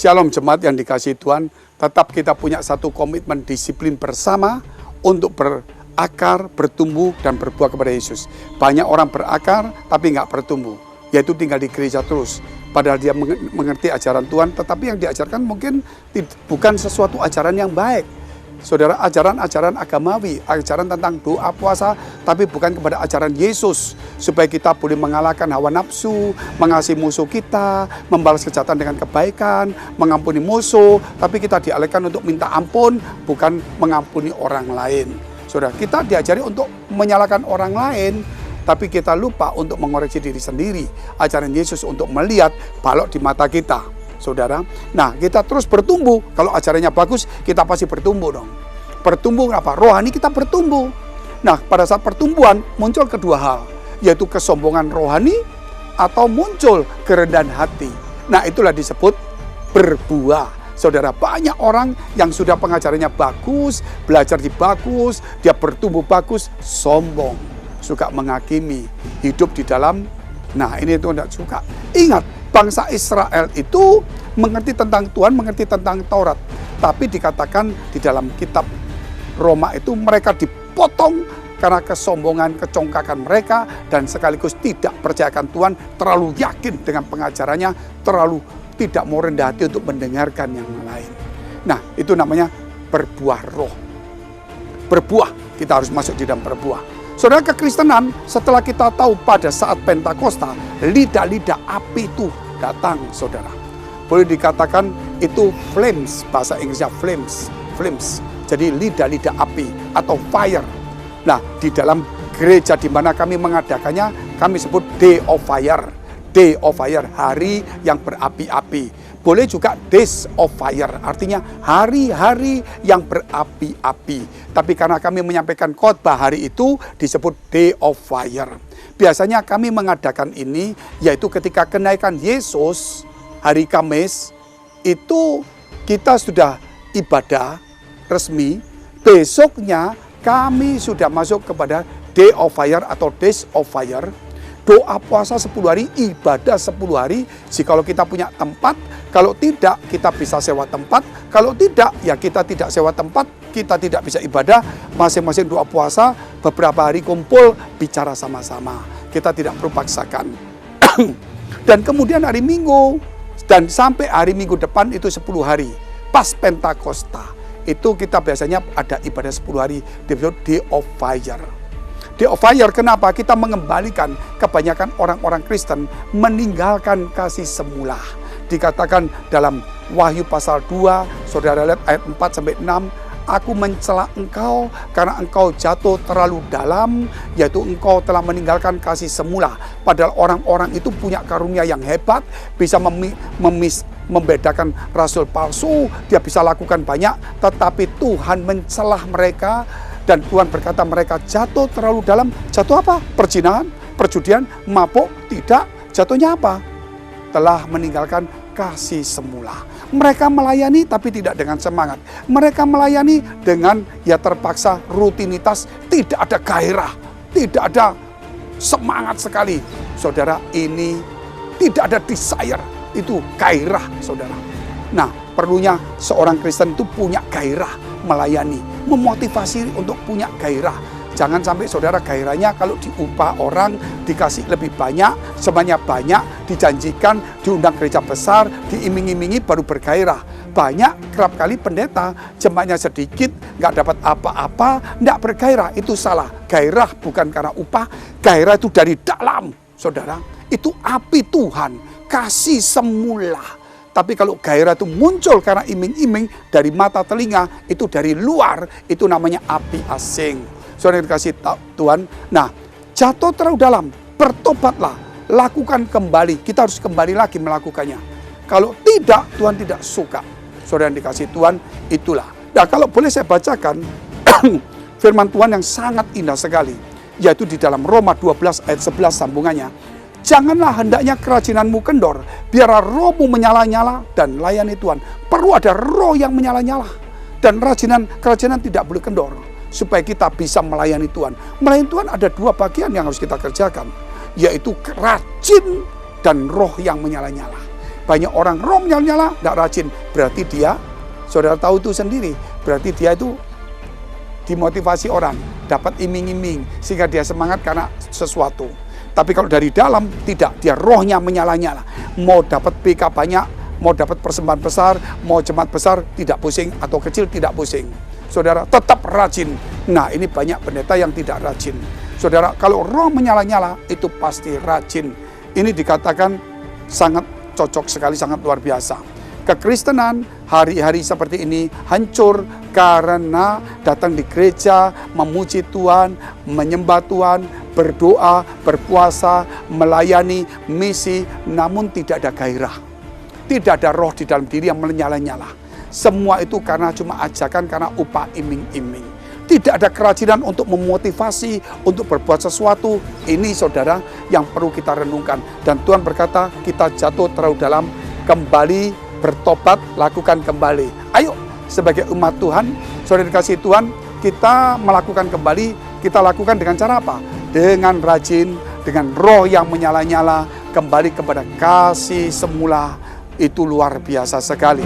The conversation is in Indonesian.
Shalom jemaat yang dikasihi Tuhan, tetap kita punya satu komitmen disiplin bersama untuk berakar, bertumbuh, dan berbuah kepada Yesus. Banyak orang berakar tapi nggak bertumbuh, yaitu tinggal di gereja terus. Padahal dia mengerti ajaran Tuhan, tetapi yang diajarkan mungkin bukan sesuatu ajaran yang baik. Saudara, ajaran-ajaran agamawi, ajaran tentang doa puasa, tapi bukan kepada ajaran Yesus. Supaya kita boleh mengalahkan hawa nafsu, mengasihi musuh kita, membalas kejahatan dengan kebaikan, mengampuni musuh. Tapi kita dialihkan untuk minta ampun, bukan mengampuni orang lain. Saudara, kita diajari untuk menyalahkan orang lain, tapi kita lupa untuk mengoreksi diri sendiri. Ajaran Yesus untuk melihat balok di mata kita. Saudara, nah kita terus bertumbuh. Kalau ajarannya bagus, kita pasti bertumbuh dong. Bertumbuh apa? Rohani kita bertumbuh. Nah, pada saat pertumbuhan muncul kedua hal, yaitu kesombongan rohani atau muncul kerendahan hati. Nah, itulah disebut berbuah. Saudara, banyak orang yang sudah pengajarannya bagus, belajar di bagus, dia bertumbuh bagus, sombong, suka menghakimi, hidup di dalam, nah ini itu tidak suka. Ingat, bangsa Israel itu mengerti tentang Tuhan, mengerti tentang Taurat. Tapi dikatakan di dalam kitab Roma itu mereka dipotong karena kesombongan, kecongkakan mereka, dan sekaligus tidak percayakan Tuhan, terlalu yakin dengan pengajarannya, terlalu tidak mau rendah hati untuk mendengarkan yang lain. Nah, itu namanya berbuah roh. Berbuah, kita harus masuk di dalam berbuah. Saudara, kekristenan setelah kita tahu pada saat Pentakosta, lidah-lidah api itu datang, saudara. Boleh dikatakan itu flames, bahasa Inggrisnya flames. Jadi lidah-lidah api atau fire. Nah, di dalam gereja di mana kami mengadakannya, kami sebut Day of Fire. Day of Fire, hari yang berapi-api. Boleh juga Days of Fire, artinya hari-hari yang berapi-api. Tapi karena kami menyampaikan khotbah hari itu disebut Day of Fire. Biasanya kami mengadakan ini yaitu ketika kenaikan Yesus hari Kamis itu kita sudah ibadah resmi. Besoknya kami sudah masuk kepada Day of Fire atau Days of Fire. Doa puasa 10 hari, ibadah 10 hari. Jikalau kita punya tempat, kalau tidak kita bisa sewa tempat. Kalau tidak, ya kita tidak sewa tempat, kita tidak bisa ibadah. Masing-masing doa puasa, beberapa hari kumpul, bicara sama-sama. Kita tidak perlu paksakan. Dan kemudian hari Minggu, dan sampai hari Minggu depan itu 10 hari. Pas Pentakosta, itu kita biasanya ada ibadah 10 hari, disebut Day of Fire. Day of Fire, kenapa? Kita mengembalikan kebanyakan orang-orang Kristen meninggalkan kasih semula. Dikatakan dalam Wahyu pasal 2, saudara lihat ayat 4-6, aku mencela engkau karena engkau jatuh terlalu dalam, yaitu engkau telah meninggalkan kasih semula. Padahal orang-orang itu punya karunia yang hebat, bisa membedakan rasul palsu, dia bisa lakukan banyak, tetapi Tuhan mencelah mereka. Dan Tuhan berkata mereka jatuh terlalu dalam. Jatuh apa? Perzinahan, perjudian, mabuk? Tidak. Jatuhnya apa? Telah meninggalkan kasih semula. Mereka melayani tapi tidak dengan semangat. Mereka melayani dengan ya terpaksa, rutinitas, tidak ada gairah, tidak ada semangat sekali. Saudara, ini tidak ada desire, itu gairah, saudara. Nah, perlunya seorang Kristen itu punya gairah melayani, memotivasi untuk punya gairah. Jangan sampai saudara gairahnya kalau diupah orang, dikasih lebih banyak, semuanya banyak, dijanjikan, diundang gereja besar, diiming-imingi baru bergairah. Banyak kerap kali pendeta, jemaatnya sedikit, nggak dapat apa-apa, nggak bergairah. Itu salah. Gairah bukan karena upah, gairah itu dari dalam, saudara. Itu api Tuhan, kasih semula. Tapi kalau gairah itu muncul karena iming-iming dari mata telinga, itu dari luar, itu namanya api asing. Saudara dikasih Tuhan, nah jatuh terlalu dalam, bertobatlah, lakukan kembali. Kita harus kembali lagi melakukannya. Kalau tidak, Tuhan tidak suka. Saudara yang dikasih Tuhan, itulah. Nah, kalau boleh saya bacakan firman Tuhan yang sangat indah sekali, yaitu di dalam Roma 12 ayat 11 sambungannya. Janganlah hendaknya kerajinanmu kendor, biarlah rohmu menyala-nyala dan layani Tuhan. Perlu ada roh yang menyala-nyala. Dan kerajinan tidak boleh kendor, supaya kita bisa melayani Tuhan. Melayani Tuhan ada dua bagian yang harus kita kerjakan, yaitu rajin dan roh yang menyala-nyala. banyak orang roh menyala-nyala, tidak rajin. Berarti dia, saudara tahu itu sendiri, berarti dia itu dimotivasi orang, dapat iming-iming, sehingga dia semangat karena sesuatu. Tapi kalau dari dalam, tidak, dia rohnya menyala-nyala. Mau dapat PK banyak, mau dapat persembahan besar, mau jemaat besar, tidak pusing, atau kecil tidak pusing. Saudara tetap rajin. Nah, ini banyak pendeta yang tidak rajin. Saudara, kalau roh menyala-nyala, itu pasti rajin. Ini dikatakan sangat cocok sekali, sangat luar biasa. Kekristenan hari-hari seperti ini hancur karena datang di gereja, memuji Tuhan, menyembah Tuhan, berdoa, berpuasa, melayani misi, namun tidak ada gairah. Tidak ada roh di dalam diri yang menyala-nyala. Semua itu karena cuma ajakan, karena upah iming-iming. Tidak ada kerajinan untuk memotivasi, untuk berbuat sesuatu. Ini saudara yang perlu kita renungkan. Dan Tuhan berkata, kita jatuh terlalu dalam, kembali, bertobat, lakukan kembali. Ayo, sebagai umat Tuhan, saudara dikasih Tuhan, kita melakukan kembali, kita lakukan dengan cara apa? Dengan rajin, dengan roh yang menyala-nyala, kembali kepada kasih semula. Itu luar biasa sekali.